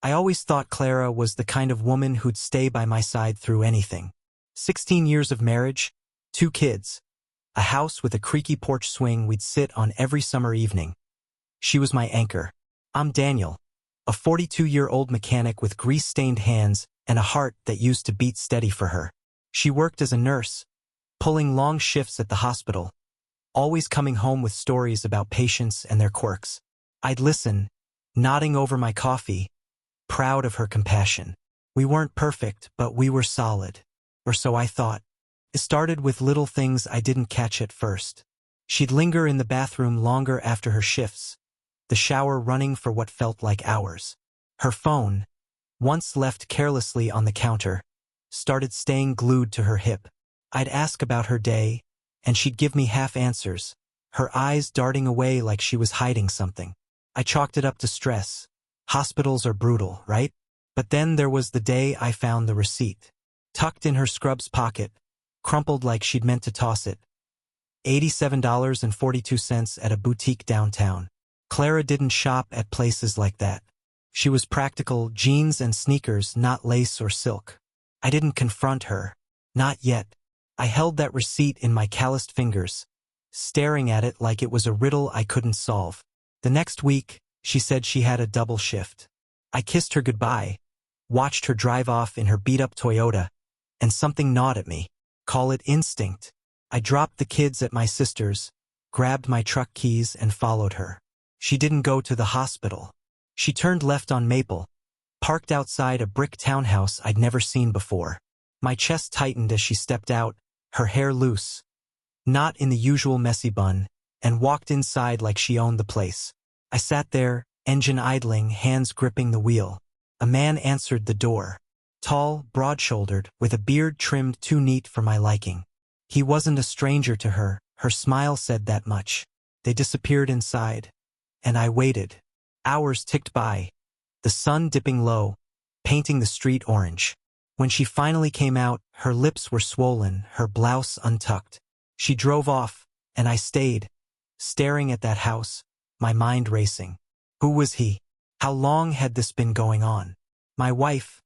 I always thought Clara was the kind of woman who'd stay by my side through anything. 16 years of marriage, 2 kids, a house with a creaky porch swing we'd sit on every summer evening. She was my anchor. I'm Daniel, a 42-year-old mechanic with grease-stained hands and a heart that used to beat steady for her. She worked as a nurse, pulling long shifts at the hospital, always coming home with stories about patients and their quirks. I'd listen, nodding over my coffee, proud of her compassion. We weren't perfect, but we were solid. Or so I thought. It started with little things I didn't catch at first. She'd linger in the bathroom longer after her shifts, the shower running for what felt like hours. Her phone, once left carelessly on the counter, started staying glued to her hip. I'd ask about her day, and she'd give me half answers, her eyes darting away like she was hiding something. I chalked it up to stress. Hospitals are brutal, right? But then there was the day I found the receipt, tucked in her scrubs pocket, crumpled like she'd meant to toss it. $87.42 at a boutique downtown. Clara didn't shop at places like that. She was practical, jeans and sneakers, not lace or silk. I didn't confront her. Not yet. I held that receipt in my calloused fingers, staring at it like it was a riddle I couldn't solve. The next week, she said she had a double shift. I kissed her goodbye, watched her drive off in her beat-up Toyota, and something gnawed at me. Call it instinct. I dropped the kids at my sister's, grabbed my truck keys and followed her. She didn't go to the hospital. She turned left on Maple, parked outside a brick townhouse I'd never seen before. My chest tightened as she stepped out, her hair loose, not in the usual messy bun, and walked inside like she owned the place. I sat there, engine idling, hands gripping the wheel. A man answered the door. Tall, broad-shouldered, with a beard trimmed too neat for my liking. He wasn't a stranger to her, her smile said that much. They disappeared inside, and I waited. Hours ticked by, the sun dipping low, painting the street orange. When she finally came out, her lips were swollen, her blouse untucked. She drove off, and I stayed, staring at that house, my mind racing. Who was he? How long had this been going on? My wife,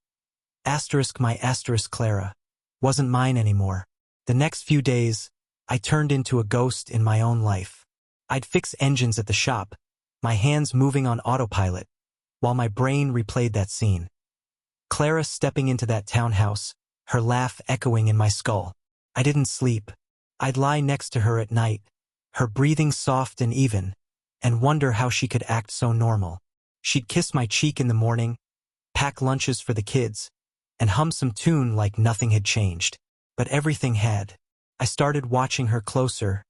Clara, wasn't mine anymore. The next few days, I turned into a ghost in my own life. I'd fix engines at the shop, my hands moving on autopilot, while my brain replayed that scene. Clara stepping into that townhouse, her laugh echoing in my skull. I didn't sleep. I'd lie next to her at night, her breathing soft and even, and wonder how she could act so normal. She'd kiss my cheek in the morning, pack lunches for the kids, and hum some tune like nothing had changed. But everything had. I started watching her closer,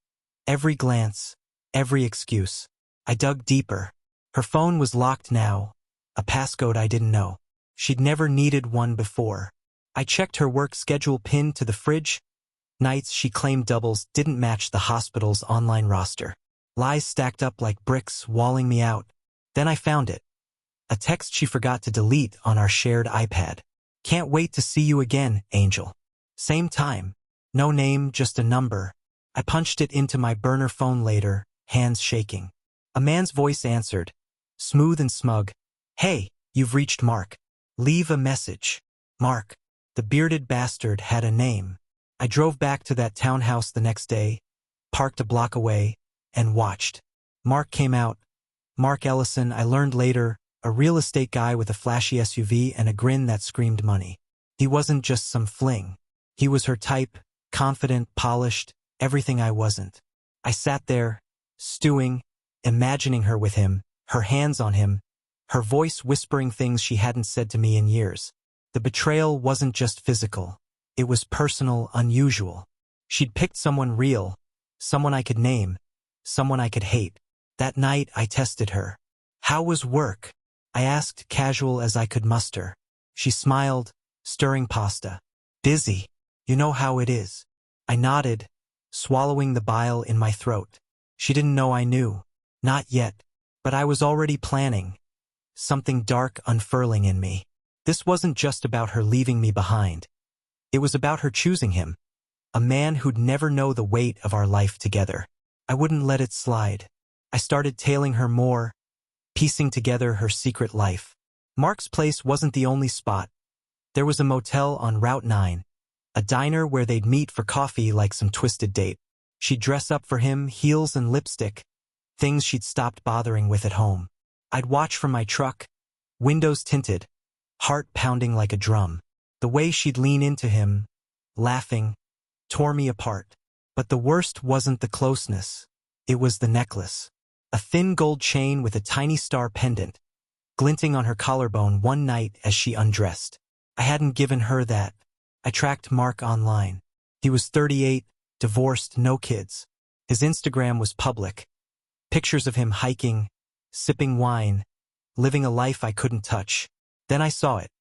every glance, every excuse. I dug deeper. Her phone was locked now, a passcode I didn't know. She'd never needed one before. I checked her work schedule pinned to the fridge. Nights she claimed doubles didn't match the hospital's online roster. Lies stacked up like bricks, walling me out. Then I found it. A text she forgot to delete on our shared iPad. Can't wait to see you again, Angel. Same time. No name, just a number. I punched it into my burner phone later, hands shaking. A man's voice answered, smooth and smug. Hey, you've reached Mark. Leave a message. Mark. The bearded bastard had a name. I drove back to that townhouse the next day, parked a block away, and watched. Mark came out. Mark Ellison, I learned later, a real estate guy with a flashy SUV and a grin that screamed money. He wasn't just some fling. He was her type, confident, polished, everything I wasn't. I sat there, stewing, imagining her with him, her hands on him, her voice whispering things she hadn't said to me in years. The betrayal wasn't just physical. It was personal, unusual. She'd picked someone real, someone I could name, someone I could hate. That night, I tested her. How was work? I asked, casual as I could muster. She smiled, stirring pasta. Busy. You know how it is. I nodded, swallowing the bile in my throat. She didn't know I knew. Not yet. But I was already planning. Something dark unfurling in me. This wasn't just about her leaving me behind. It was about her choosing him. A man who'd never know the weight of our life together. I wouldn't let it slide. I started tailing her more, piecing together her secret life. Mark's place wasn't the only spot. There was a motel on Route 9, a diner where they'd meet for coffee like some twisted date. She'd dress up for him, heels and lipstick, things she'd stopped bothering with at home. I'd watch from my truck, windows tinted, heart pounding like a drum. The way she'd lean into him, laughing, tore me apart. But the worst wasn't the closeness. It was the necklace. A thin gold chain with a tiny star pendant, glinting on her collarbone one night as she undressed. I hadn't given her that. I tracked Mark online. He was 38, divorced, no kids. His Instagram was public. Pictures of him hiking, sipping wine, living a life I couldn't touch. Then I saw it.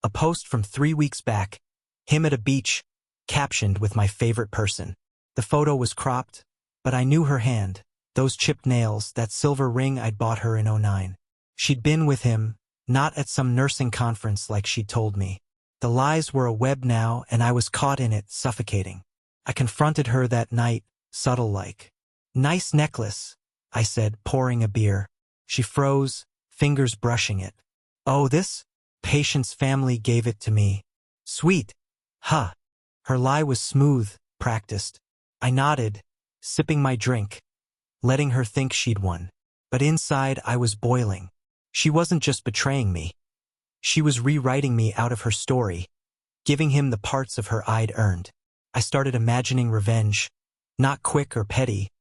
A post from 3 weeks back, him at a beach, captioned with my favorite person. The photo was cropped, but I knew her hand, those chipped nails, that silver ring I'd bought her in '09. She'd been with him, not at some nursing conference like she'd told me. The lies were a web now, and I was caught in it, suffocating. I confronted her that night, subtle like. "Nice necklace," I said, pouring a beer. She froze, fingers brushing it. "Oh, this? Patient's family gave it to me." "Sweet. Huh." Her lie was smooth, practiced. I nodded, sipping my drink, letting her think she'd won. But inside I was boiling. She wasn't just betraying me. She was rewriting me out of her story, giving him the parts of her I'd earned. I started imagining revenge, not quick or petty,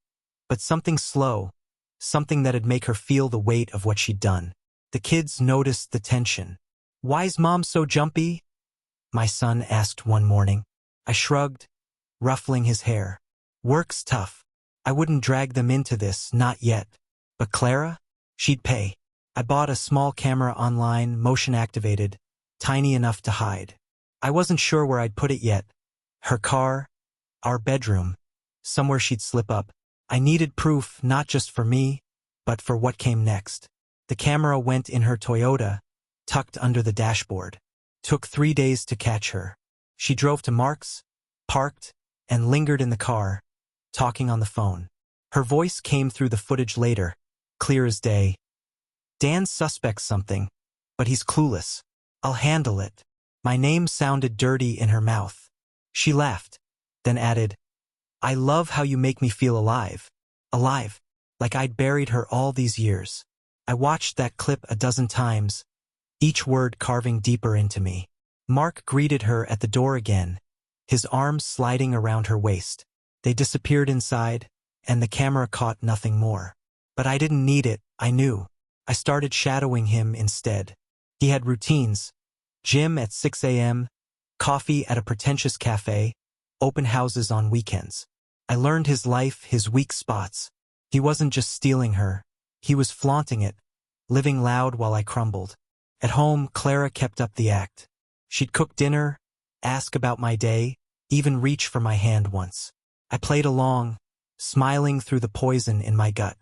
but something slow, something that'd make her feel the weight of what she'd done. The kids noticed the tension. "Why's Mom so jumpy?" my son asked one morning. I shrugged, ruffling his hair. "Work's tough. I wouldn't drag them into this, not yet. But Clara? She'd pay." I bought a small camera online, motion-activated, tiny enough to hide. I wasn't sure where I'd put it yet. Her car, our bedroom, somewhere she'd slip up. I needed proof, not just for me, but for what came next. The camera went in her Toyota, tucked under the dashboard. Took 3 days to catch her. She drove to Mark's, parked, and lingered in the car, talking on the phone. Her voice came through the footage later, clear as day. "Dan suspects something, but he's clueless. I'll handle it." My name sounded dirty in her mouth. She laughed, then added, "I love how you make me feel alive." Alive, like I'd buried her all these years. I watched that clip a dozen times, each word carving deeper into me. Mark greeted her at the door again, his arms sliding around her waist. They disappeared inside, and the camera caught nothing more. But I didn't need it, I knew. I started shadowing him instead. He had routines: gym at 6 a.m., coffee at a pretentious cafe, open houses on weekends. I learned his life, his weak spots. He wasn't just stealing her. He was flaunting it, living loud while I crumbled. At home, Clara kept up the act. She'd cook dinner, ask about my day, even reach for my hand once. I played along, smiling through the poison in my gut.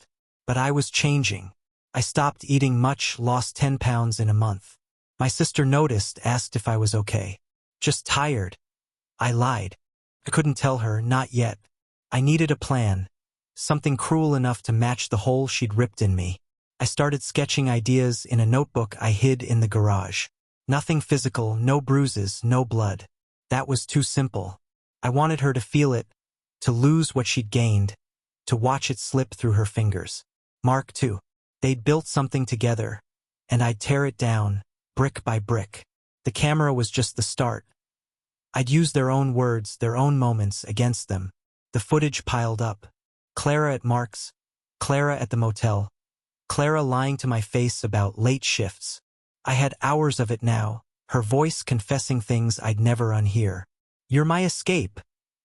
But I was changing. I stopped eating much, lost 10 pounds in a month. My sister noticed, asked if I was okay. "Just tired." I lied. I couldn't tell her, not yet. I needed a plan, something cruel enough to match the hole she'd ripped in me. I started sketching ideas in a notebook I hid in the garage. Nothing physical, no bruises, no blood. That was too simple. I wanted her to feel it, to lose what she'd gained, to watch it slip through her fingers. Mark, too. They'd built something together, and I'd tear it down, brick by brick. The camera was just the start. I'd use their own words, their own moments, against them. The footage piled up. Clara at Mark's, Clara at the motel, Clara lying to my face about late shifts. I had hours of it now, her voice confessing things I'd never unhear. "You're my escape,"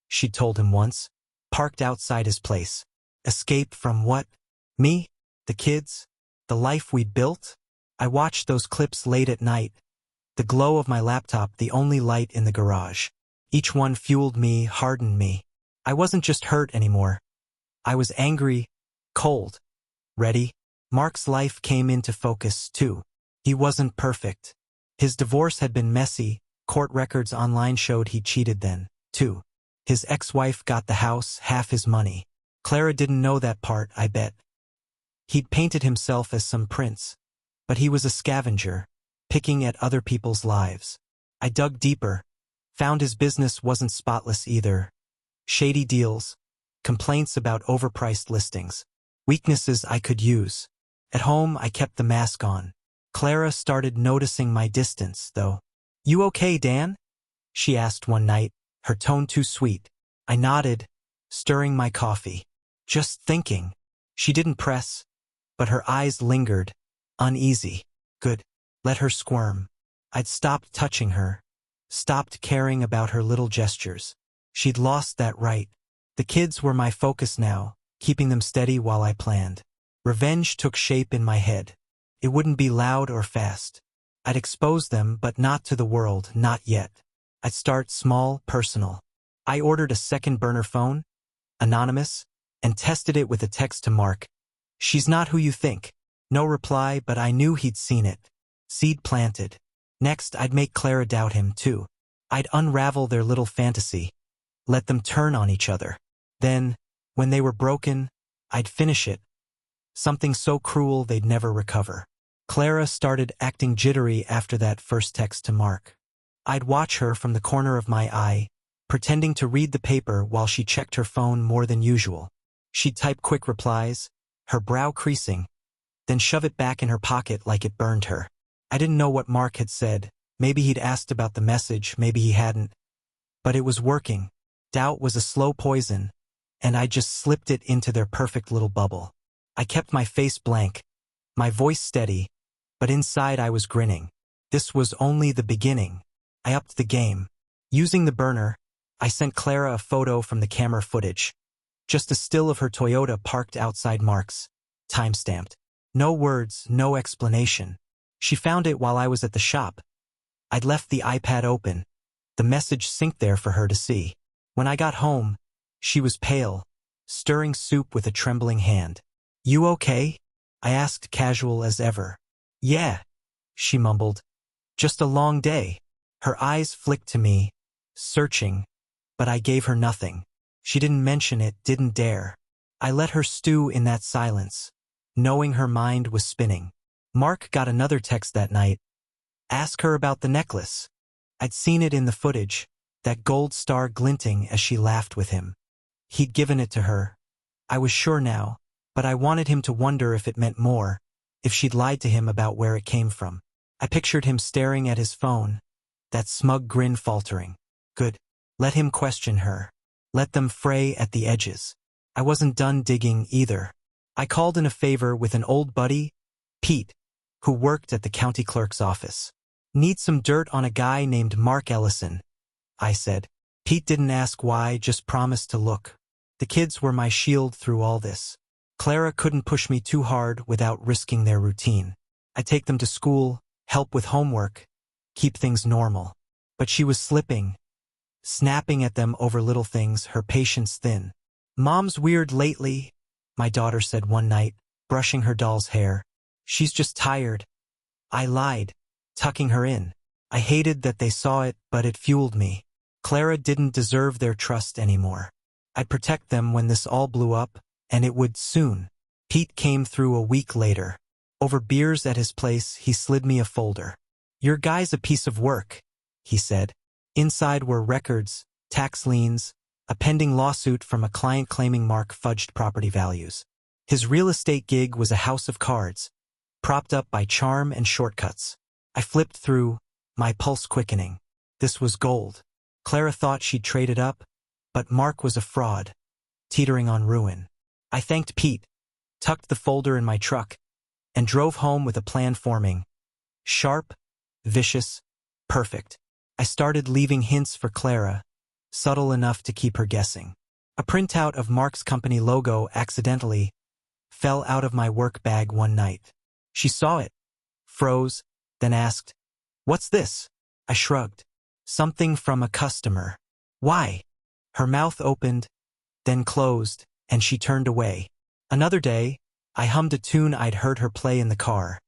she'd told him once, parked outside his place. Escape from what? Me? The kids? The life we'd built? I watched those clips late at night, the glow of my laptop the only light in the garage. Each one fueled me, hardened me. I wasn't just hurt anymore. I was angry, cold, ready. Mark's life came into focus, too. He wasn't perfect. His divorce had been messy. Court records online showed he cheated then, too. His ex-wife got the house, half his money. Clara didn't know that part, I bet. He'd painted himself as some prince, but he was a scavenger, picking at other people's lives. I dug deeper, found his business wasn't spotless either. Shady deals, complaints about overpriced listings, weaknesses I could use. At home, I kept the mask on. Clara started noticing my distance, though. "You okay, Dan?" she asked one night, her tone too sweet. I nodded, stirring my coffee. "Just thinking." She didn't press, but her eyes lingered, uneasy. Good. Let her squirm. I'd stopped touching her, stopped caring about her little gestures. She'd lost that right. The kids were my focus now, keeping them steady while I planned. Revenge took shape in my head. It wouldn't be loud or fast. I'd expose them, but not to the world, not yet. I'd start small, personal. I ordered a second burner phone, anonymous, and tested it with a text to Mark. "She's not who you think." No reply, but I knew he'd seen it. Seed planted. Next, I'd make Clara doubt him, too. I'd unravel their little fantasy, let them turn on each other. Then, when they were broken, I'd finish it. Something so cruel they'd never recover. Clara started acting jittery after that first text to Mark. I'd watch her from the corner of my eye, pretending to read the paper while she checked her phone more than usual. She'd type quick replies, her brow creasing, then shove it back in her pocket like it burned her. I didn't know what Mark had said. Maybe he'd asked about the message, maybe he hadn't. But it was working. Doubt was a slow poison, and I just slipped it into their perfect little bubble. I kept my face blank, my voice steady, but inside I was grinning. This was only the beginning. I upped the game. Using the burner, I sent Clara a photo from the camera footage. Just a still of her Toyota parked outside Mark's. Timestamped. No words, no explanation. She found it while I was at the shop. I'd left the iPad open, the message synced there for her to see. When I got home, she was pale, stirring soup with a trembling hand. "You okay?" I asked, casual as ever. "Yeah," she mumbled. "Just a long day." Her eyes flicked to me, searching, but I gave her nothing. She didn't mention it, didn't dare. I let her stew in that silence, knowing her mind was spinning. Mark got another text that night. "Ask her about the necklace." I'd seen it in the footage, that gold star glinting as she laughed with him. He'd given it to her. I was sure now, but I wanted him to wonder if it meant more, if she'd lied to him about where it came from. I pictured him staring at his phone, that smug grin faltering. Good. Let him question her. Let them fray at the edges. I wasn't done digging either. I called in a favor with an old buddy, Pete, who worked at the county clerk's office. "Need some dirt on a guy named Mark Ellison," I said. Pete didn't ask why, just promised to look. The kids were my shield through all this. Clara couldn't push me too hard without risking their routine. I'd take them to school, help with homework, keep things normal. But she was slipping, snapping at them over little things, her patience thin. "Mom's weird lately," my daughter said one night, brushing her doll's hair. "She's just tired." I lied, tucking her in. I hated that they saw it, but it fueled me. Clara didn't deserve their trust anymore. I'd protect them when this all blew up, and it would soon. Pete came through a week later. Over beers at his place, he slid me a folder. "Your guy's a piece of work," he said. Inside were records, tax liens, a pending lawsuit from a client claiming Mark fudged property values. His real estate gig was a house of cards, propped up by charm and shortcuts. I flipped through, my pulse quickening. This was gold. Clara thought she'd traded up, but Mark was a fraud, teetering on ruin. I thanked Pete, tucked the folder in my truck, and drove home with a plan forming. Sharp, vicious, perfect. I started leaving hints for Clara, subtle enough to keep her guessing. A printout of Mark's company logo accidentally fell out of my work bag one night. She saw it, froze, then asked, "What's this?" I shrugged. "Something from a customer." "Why?" Her mouth opened, then closed, and she turned away. Another day, I hummed a tune I'd heard her play in the car.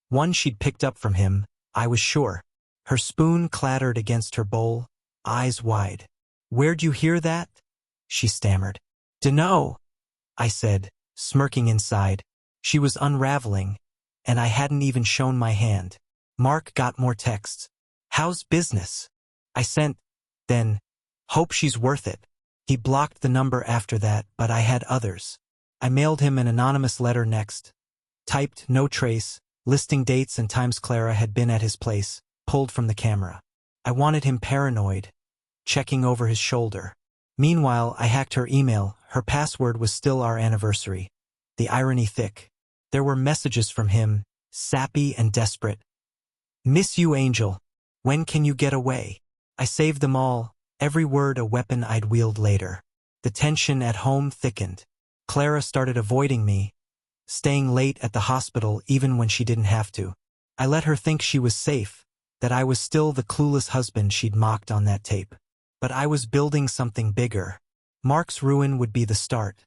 One she'd picked up from him, I was sure. Her spoon clattered against her bowl, eyes wide. "Where'd you hear that?" she stammered. "Dunno," I said, smirking inside. She was unraveling, and I hadn't even shown my hand. Mark got more texts. How's business? I sent, then, hope she's worth it. He blocked the number after that, but I had others. I mailed him an anonymous letter next. Typed, no trace, listing dates and times Clara had been at his place, pulled from the camera. I wanted him paranoid, checking over his shoulder. Meanwhile, I hacked her email. Her password was still our anniversary. The irony thick. There were messages from him, sappy and desperate. Miss you, Angel. When can you get away? I saved them all, every word a weapon I'd wield later. The tension at home thickened. Clara started avoiding me, staying late at the hospital even when she didn't have to. I let her think she was safe, that I was still the clueless husband she'd mocked on that tape. But I was building something bigger. Mark's ruin would be the start.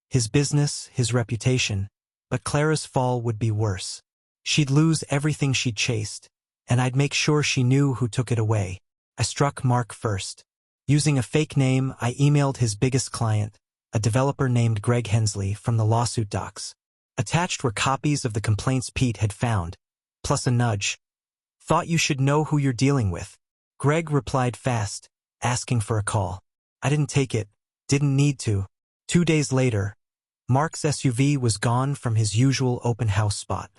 His business, his reputation. But Clara's fall would be worse. She'd lose everything she'd chased, and I'd make sure she knew who took it away. I struck Mark first. Using a fake name, I emailed his biggest client, a developer named Greg Hensley, from the lawsuit docs. Attached were copies of the complaints Pete had found, plus a nudge. Thought you should know who you're dealing with. Greg replied fast, asking for a call. I didn't take it, didn't need to. 2 days later, Mark's SUV was gone from his usual open house spot.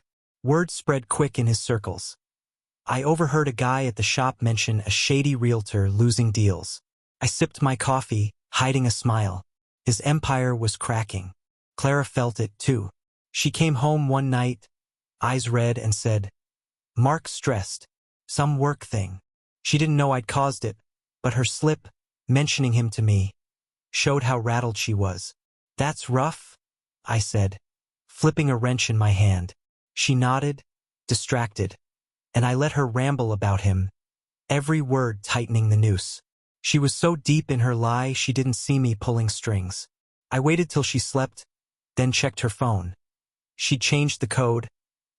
Word spread quick in his circles. I overheard a guy at the shop mention a shady realtor losing deals. I sipped my coffee, hiding a smile. His empire was cracking. Clara felt it, too. She came home one night, eyes red, and said, "Mark's stressed. Some work thing." She didn't know I'd caused it, but her slip, mentioning him to me, showed how rattled she was. "That's rough," I said, flipping a wrench in my hand. She nodded, distracted, and I let her ramble about him, every word tightening the noose. She was so deep in her lie she didn't see me pulling strings. I waited till she slept, then checked her phone. She'd changed the code,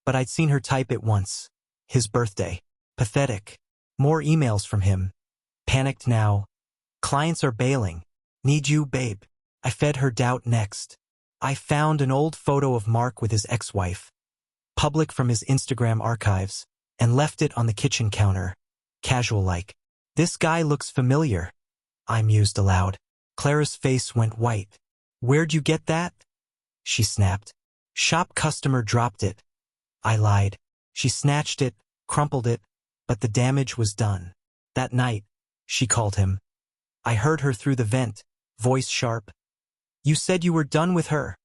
but I'd seen her type it once. His birthday. Pathetic. More emails from him. Panicked now. Clients are bailing. Need you, babe. I fed her doubt next. I found an old photo of Mark with his ex-wife, public from his Instagram archives, and left it on the kitchen counter, casual-like. "This guy looks familiar," I mused aloud. Clara's face went white. "Where'd you get that?" she snapped. "Shop customer dropped it." I lied. She snatched it, crumpled it, but the damage was done. That night, she called him. I heard her through the vent, voice sharp. "You said you were done with her."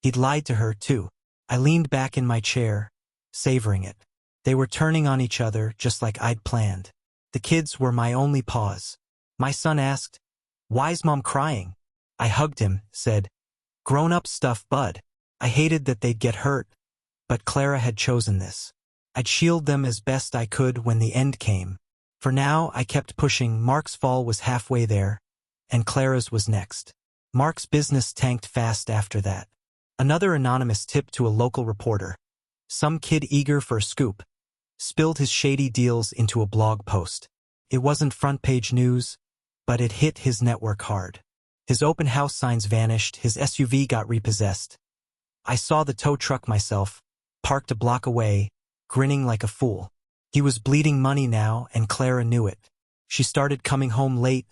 He'd lied to her, too. I leaned back in my chair, savoring it. They were turning on each other just like I'd planned. The kids were my only pause. My son asked, "Why's Mom crying?" I hugged him, said, "Grown-up stuff, bud." I hated that they'd get hurt, but Clara had chosen this. I'd shield them as best I could when the end came. For now, I kept pushing. Mark's fall was halfway there, and Clara's was next. Mark's business tanked fast after that. Another anonymous tip to a local reporter. Some kid eager for a scoop spilled his shady deals into a blog post. It wasn't front-page news, but it hit his network hard. His open house signs vanished, his SUV got repossessed. I saw the tow truck myself, parked a block away, grinning like a fool. He was bleeding money now, and Clara knew it. She started coming home late,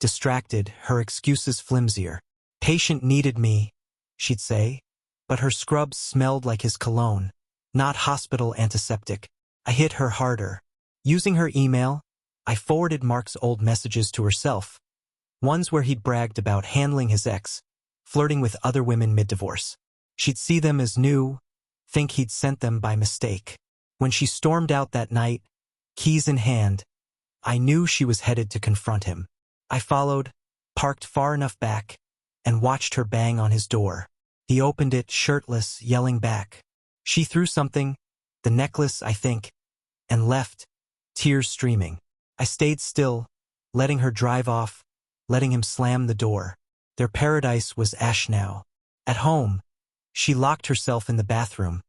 distracted, her excuses flimsier. "Patient needed me," she'd say, but her scrubs smelled like his cologne, not hospital antiseptic. I hit her harder. Using her email, I forwarded Mark's old messages to herself, ones where he'd bragged about handling his ex, flirting with other women mid-divorce. She'd see them as new, think he'd sent them by mistake. When she stormed out that night, keys in hand, I knew she was headed to confront him. I followed, parked far enough back, and watched her bang on his door. He opened it, shirtless, yelling back. She threw something, the necklace, I think, and left, tears streaming. I stayed still, letting her drive off, letting him slam the door. Their paradise was ash now. At home, she locked herself in the bathroom,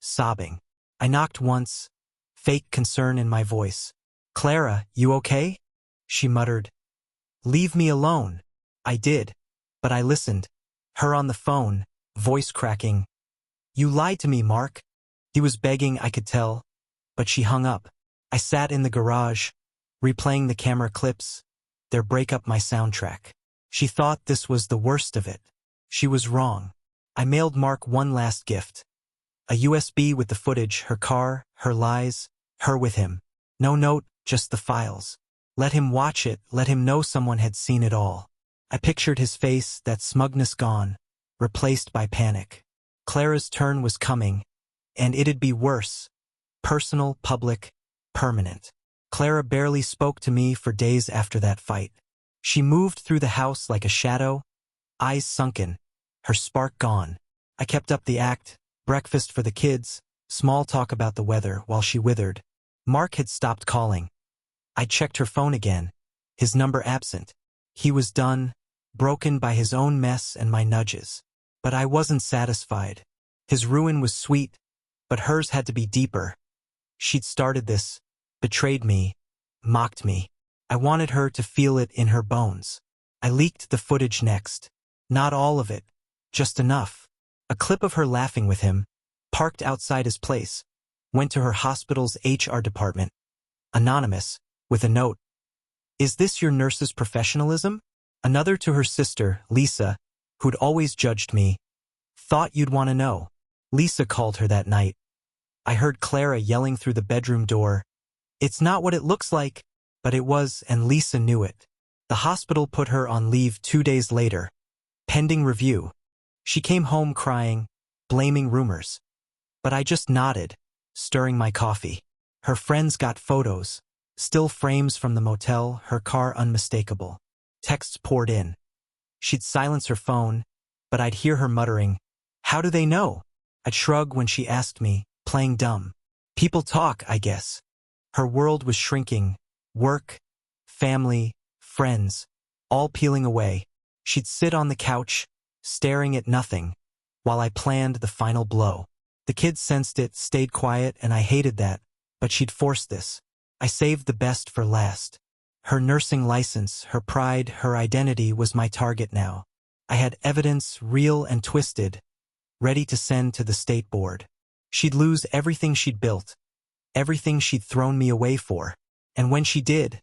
sobbing. I knocked once, fake concern in my voice. "Clara, you okay?" she muttered. "Leave me alone." I did, but I listened. Her on the phone, voice cracking. "You lied to me, Mark." He was begging, I could tell, but she hung up. I sat in the garage, replaying the camera clips, their breakup my soundtrack. She thought this was the worst of it. She was wrong. I mailed Mark one last gift. A USB with the footage, her car, her lies, her with him. No note, just the files. Let him watch it, let him know someone had seen it all. I pictured his face, that smugness gone, replaced by panic. Clara's turn was coming, and it'd be worse. Personal, public, permanent. Clara barely spoke to me for days after that fight. She moved through the house like a shadow, eyes sunken, her spark gone. I kept up the act, breakfast for the kids, small talk about the weather while she withered. Mark had stopped calling. I checked her phone again, his number absent. He was done, broken by his own mess and my nudges. But I wasn't satisfied. His ruin was sweet, but hers had to be deeper. She'd started this, betrayed me, mocked me. I wanted her to feel it in her bones. I leaked the footage next. Not all of it, just enough. A clip of her laughing with him, parked outside his place, went to her hospital's HR department. Anonymous, with a note. Is this your nurse's professionalism? Another to her sister, Lisa, who'd always judged me. Thought you'd want to know. Lisa called her that night. I heard Clara yelling through the bedroom door. It's not what it looks like, but it was, and Lisa knew it. The hospital put her on leave 2 days later. Pending review. She came home crying, blaming rumors. But I just nodded, stirring my coffee. Her friends got photos, still frames from the motel, her car unmistakable. Texts poured in. She'd silence her phone, but I'd hear her muttering, "How do they know?" I'd shrug when she asked me, playing dumb. People talk, I guess. Her world was shrinking. Work, family, friends, all peeling away. She'd sit on the couch, staring at nothing, while I planned the final blow. The kids sensed it, stayed quiet, and I hated that, but she'd forced this. I saved the best for last. Her nursing license, her pride, her identity was my target now. I had evidence, real and twisted, ready to send to the state board. She'd lose everything she'd built, everything she'd thrown me away for. And when she did,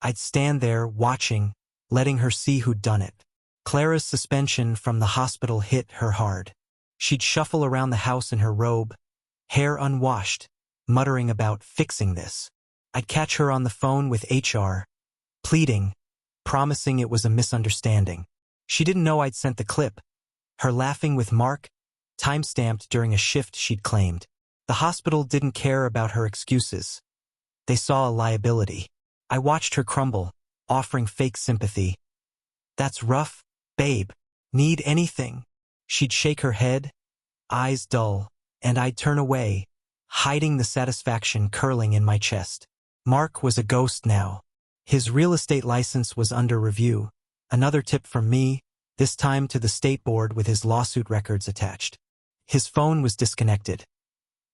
I'd stand there watching, letting her see who'd done it. Clara's suspension from the hospital hit her hard. She'd shuffle around the house in her robe, hair unwashed, muttering about fixing this. I'd catch her on the phone with HR, pleading, promising it was a misunderstanding. She didn't know I'd sent the clip. Her laughing with Mark, time-stamped during a shift she'd claimed. The hospital didn't care about her excuses. They saw a liability. I watched her crumble, offering fake sympathy. That's rough, babe. Need anything? She'd shake her head, eyes dull, and I'd turn away, hiding the satisfaction curling in my chest. Mark was a ghost now. His real estate license was under review. Another tip from me, this time to the state board with his lawsuit records attached. His phone was disconnected.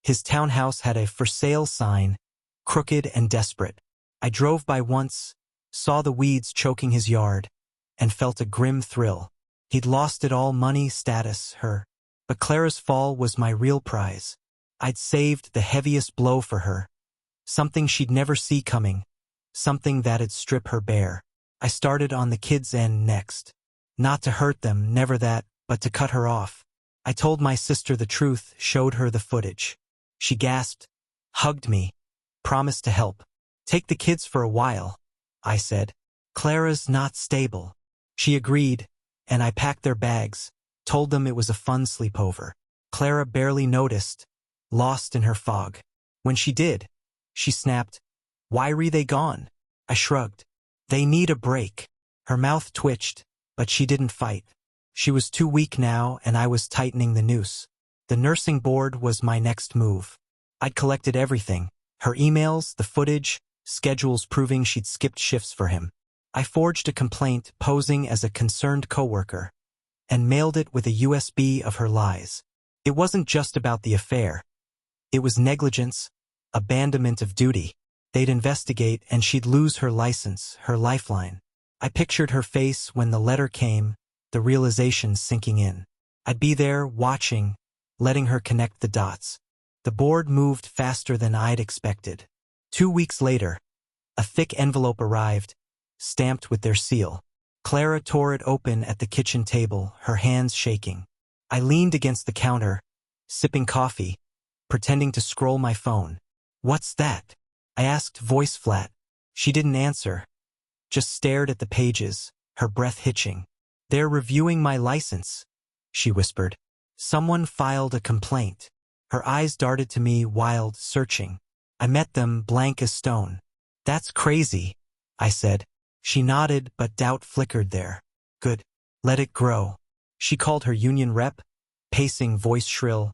His townhouse had a for sale sign, crooked and desperate. I drove by once, saw the weeds choking his yard, and felt a grim thrill. He'd lost it all, money, status, her. But Clara's fall was my real prize. I'd saved the heaviest blow for her. Something she'd never see coming. Something that'd strip her bare. I started on the kids' end next. Not to hurt them, never that, but to cut her off. I told my sister the truth, showed her the footage. She gasped, hugged me, promised to help. Take the kids for a while, I said. Clara's not stable. She agreed, and I packed their bags, told them it was a fun sleepover. Clara barely noticed, lost in her fog. When she did, she snapped, "Why were they gone?" I shrugged. They need a break. Her mouth twitched, but she didn't fight. She was too weak now, and I was tightening the noose. The nursing board was my next move. I'd collected everything, her emails, the footage, schedules proving she'd skipped shifts for him. I forged a complaint posing as a concerned coworker and mailed it with a USB of her lies. It wasn't just about the affair. It was negligence, abandonment of duty. They'd investigate and she'd lose her license, her lifeline. I pictured her face when the letter came, the realization sinking in. I'd be there, watching, letting her connect the dots. The board moved faster than I'd expected. 2 weeks later, a thick envelope arrived, stamped with their seal. Clara tore it open at the kitchen table, her hands shaking. I leaned against the counter, sipping coffee, pretending to scroll my phone. "What's that?" I asked, voice flat. She didn't answer, just stared at the pages, her breath hitching. "They're reviewing my license," she whispered. "Someone filed a complaint." Her eyes darted to me, wild, searching. I met them, blank as stone. "That's crazy," I said. She nodded, but doubt flickered there. "Good. Let it grow." She called her union rep, pacing, voice shrill.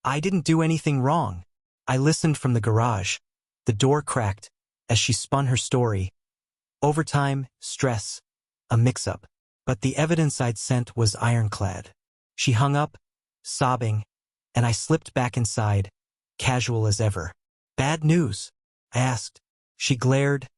"I didn't do anything wrong." I listened from the garage. The door cracked as she spun her story. Overtime, stress, a mix-up. But the evidence I'd sent was ironclad. She hung up, sobbing, and I slipped back inside, casual as ever. "Bad news?" I asked. She glared,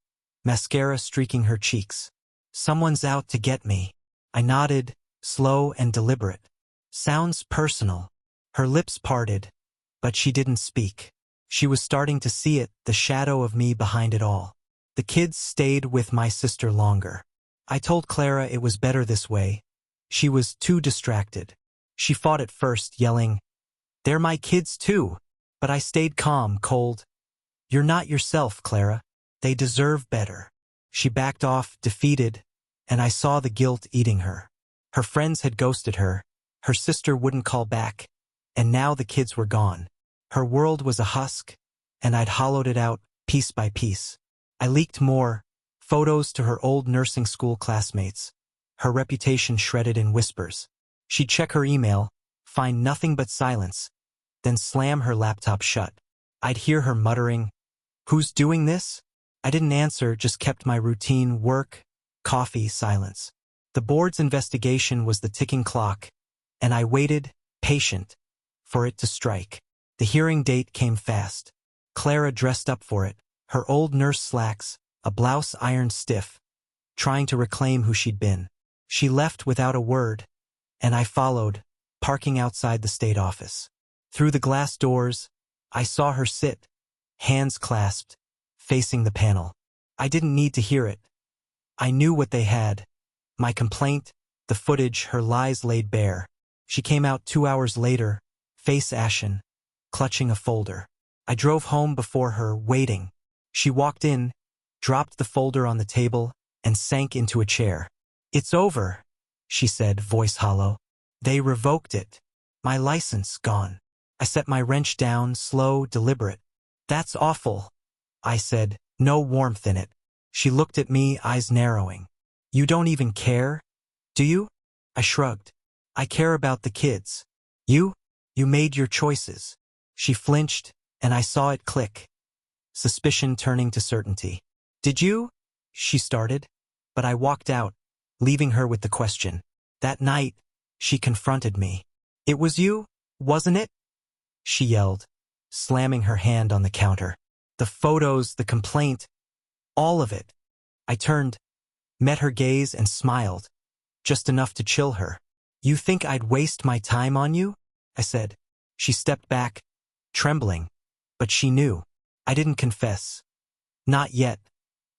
mascara streaking her cheeks. "Someone's out to get me." I nodded, slow and deliberate. "Sounds personal." Her lips parted, but she didn't speak. She was starting to see it, the shadow of me behind it all. The kids stayed with my sister longer. I told Clara it was better this way. She was too distracted. She fought at first, yelling, "They're my kids too." But I stayed calm, cold. "You're not yourself, Clara. They deserve better." She backed off, defeated, and I saw the guilt eating her. Her friends had ghosted her. Her sister wouldn't call back. And now the kids were gone. Her world was a husk, and I'd hollowed it out, piece by piece. I leaked more, photos to her old nursing school classmates. Her reputation shredded in whispers. She'd check her email, find nothing but silence, then slam her laptop shut. I'd hear her muttering, "Who's doing this?" I didn't answer, just kept my routine: work, coffee, silence. The board's investigation was the ticking clock, and I waited, patient, for it to strike. The hearing date came fast. Clara dressed up for it, her old nurse slacks, a blouse ironed stiff, trying to reclaim who she'd been. She left without a word, and I followed, parking outside the state office. Through the glass doors, I saw her sit, hands clasped, facing the panel. I didn't need to hear it. I knew what they had. My complaint, the footage, her lies laid bare. She came out 2 hours later, face ashen, clutching a folder. I drove home before her, waiting. She walked in, dropped the folder on the table, and sank into a chair. "It's over," she said, voice hollow. "They revoked it. My license gone." I set my wrench down, slow, deliberate. "That's awful," I said, no warmth in it. She looked at me, eyes narrowing. "You don't even care, do you?" I shrugged. "I care about the kids. You made your choices." She flinched, and I saw it click. Suspicion turning to certainty. "Did you?" she started, but I walked out, leaving her with the question. That night, she confronted me. "It was you, wasn't it?" she yelled, slamming her hand on the counter. "The photos, the complaint, all of it." I turned, met her gaze, and smiled, just enough to chill her. "You think I'd waste my time on you?" I said. She stepped back, trembling, but she knew. I didn't confess. Not yet.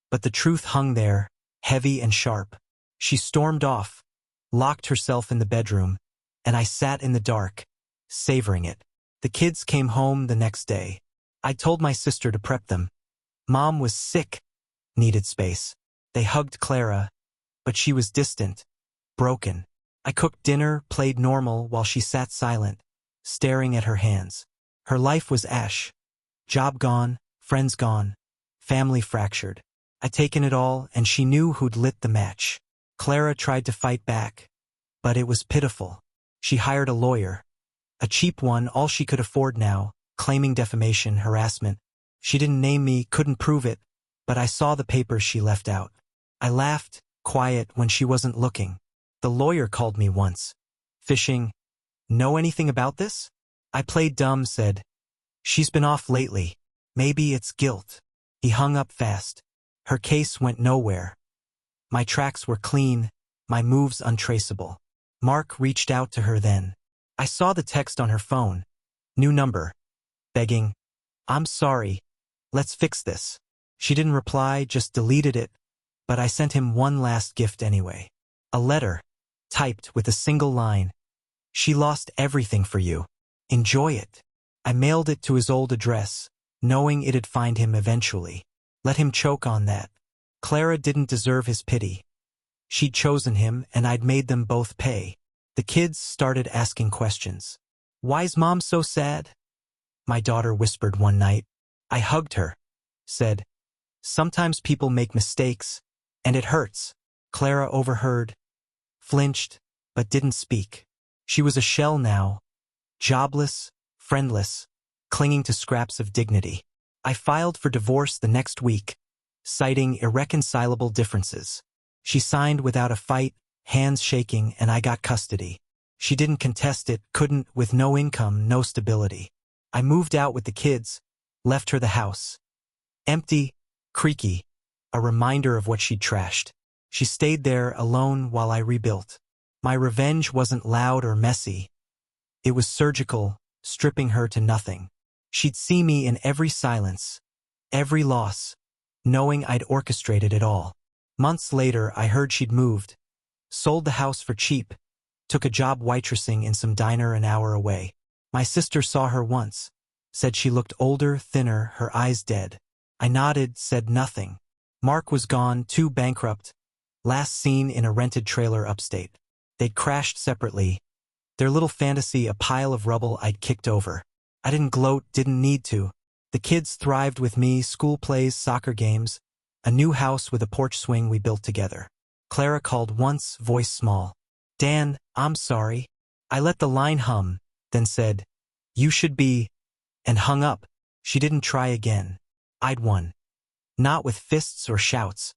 But the truth hung there, heavy and sharp. She stormed off, locked herself in the bedroom, and I sat in the dark, savoring it. The kids came home the next day. I told my sister to prep them. Mom was sick, needed space. They hugged Clara, but she was distant, broken. I cooked dinner, played normal, while she sat silent, staring at her hands. Her life was ash. Job gone, friends gone, family fractured. I'd taken it all, and she knew who'd lit the match. Clara tried to fight back, but it was pitiful. She hired a lawyer. A cheap one, all she could afford now, claiming defamation, harassment. She didn't name me, couldn't prove it, but I saw the papers she left out. I laughed, quiet, when she wasn't looking. The lawyer called me once. "Fishing. Know anything about this?" I played dumb, said, "She's been off lately. Maybe it's guilt." He hung up fast. Her case went nowhere. My tracks were clean, my moves untraceable. Mark reached out to her then. I saw the text on her phone. New number. Begging, "I'm sorry. Let's fix this. She didn't reply, just deleted it, but I sent him one last gift anyway. A letter, typed with a single line. She lost everything for you. Enjoy it. I mailed it to his old address, knowing it'd find him eventually. Let him choke on that. Clara didn't deserve his pity. She'd chosen him, and I'd made them both pay. The kids started asking questions. Why's Mom so sad? My daughter whispered one night. I hugged her. Said, sometimes people make mistakes, and it hurts. Clara overheard, flinched, but didn't speak. She was a shell now, jobless, friendless, clinging to scraps of dignity. I filed for divorce the next week, citing irreconcilable differences. She signed without a fight, hands shaking, and I got custody. She didn't contest it, couldn't, with no income, no stability. I moved out with the kids, left her the house. Empty, creaky, a reminder of what she'd trashed. She stayed there alone while I rebuilt. My revenge wasn't loud or messy. It was surgical, stripping her to nothing. She'd see me in every silence, every loss, knowing I'd orchestrated it all. Months later, I heard she'd moved, sold the house for cheap, took a job waitressing in some diner an hour away. My sister saw her once, said she looked older, thinner, her eyes dead. I nodded, said nothing. Mark was gone, too bankrupt, last seen in a rented trailer upstate. They'd crashed separately, their little fantasy a pile of rubble I'd kicked over. I didn't gloat, didn't need to. The kids thrived with me, school plays, soccer games, a new house with a porch swing we built together. Clara called once, voice small. Dan, I'm sorry. I let the line hum, then said, you should be, and hung up. She didn't try again. I'd won. Not with fists or shouts,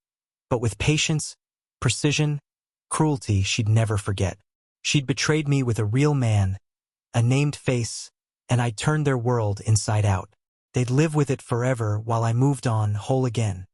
but with patience, precision, cruelty she'd never forget. She'd betrayed me with a real man, a named face, and I turned their world inside out. They'd live with it forever while I moved on, whole again.